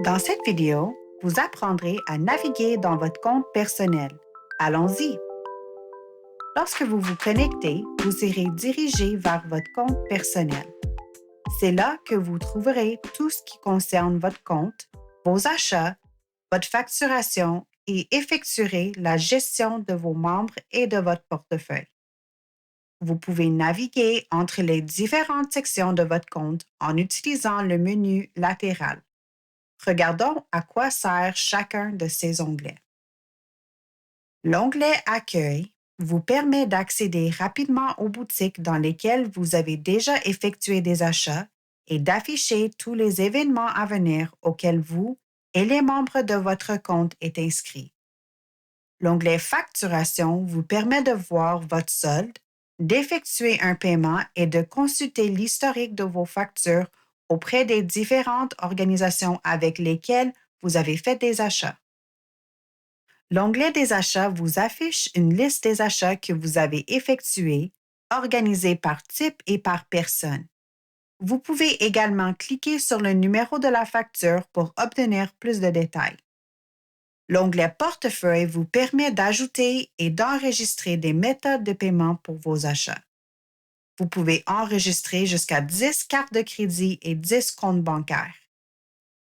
Dans cette vidéo, vous apprendrez à naviguer dans votre compte personnel. Allons-y! Lorsque vous vous connectez, vous irez diriger vers votre compte personnel. C'est là que vous trouverez tout ce qui concerne votre compte, vos achats, votre facturation et effectuerez la gestion de vos membres et de votre portefeuille. Vous pouvez naviguer entre les différentes sections de votre compte en utilisant le menu latéral. Regardons à quoi sert chacun de ces onglets. L'onglet Accueil vous permet d'accéder rapidement aux boutiques dans lesquelles vous avez déjà effectué des achats et d'afficher tous les événements à venir auxquels vous et les membres de votre compte êtes inscrits. L'onglet Facturation vous permet de voir votre solde, d'effectuer un paiement et de consulter l'historique de vos factures auprès des différentes organisations avec lesquelles vous avez fait des achats. L'onglet des achats vous affiche une liste des achats que vous avez effectués, organisés par type et par personne. Vous pouvez également cliquer sur le numéro de la facture pour obtenir plus de détails. L'onglet Portefeuille vous permet d'ajouter et d'enregistrer des méthodes de paiement pour vos achats. Vous pouvez enregistrer jusqu'à 10 cartes de crédit et 10 comptes bancaires.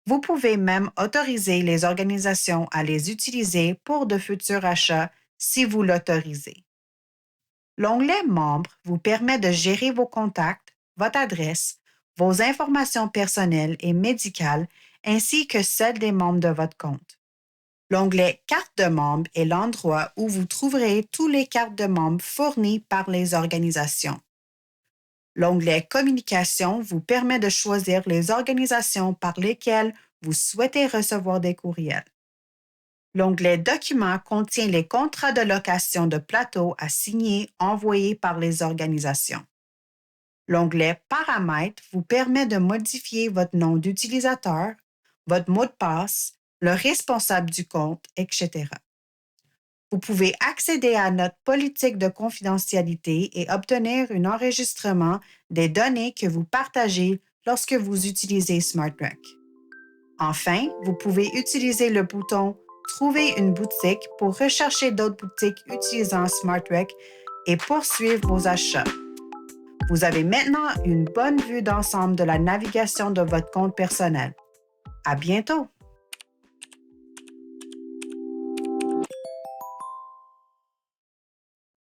Vous pouvez même autoriser les organisations à les utiliser pour de futurs achats si vous l'autorisez. L'onglet Membres vous permet de gérer vos contacts, votre adresse, vos informations personnelles et médicales ainsi que celles des membres de votre compte. L'onglet Cartes de membres est l'endroit où vous trouverez toutes les cartes de membres fournies par les organisations. L'onglet Communication vous permet de choisir les organisations par lesquelles vous souhaitez recevoir des courriels. L'onglet Documents contient les contrats de location de plateau à signer envoyés par les organisations. L'onglet Paramètres vous permet de modifier votre nom d'utilisateur, votre mot de passe, le responsable du compte, etc. Vous pouvez accéder à notre politique de confidentialité et obtenir un enregistrement des données que vous partagez lorsque vous utilisez SmartRec. Enfin, vous pouvez utiliser le bouton Trouver une boutique pour rechercher d'autres boutiques utilisant SmartRec et poursuivre vos achats. Vous avez maintenant une bonne vue d'ensemble de la navigation de votre compte personnel. À bientôt!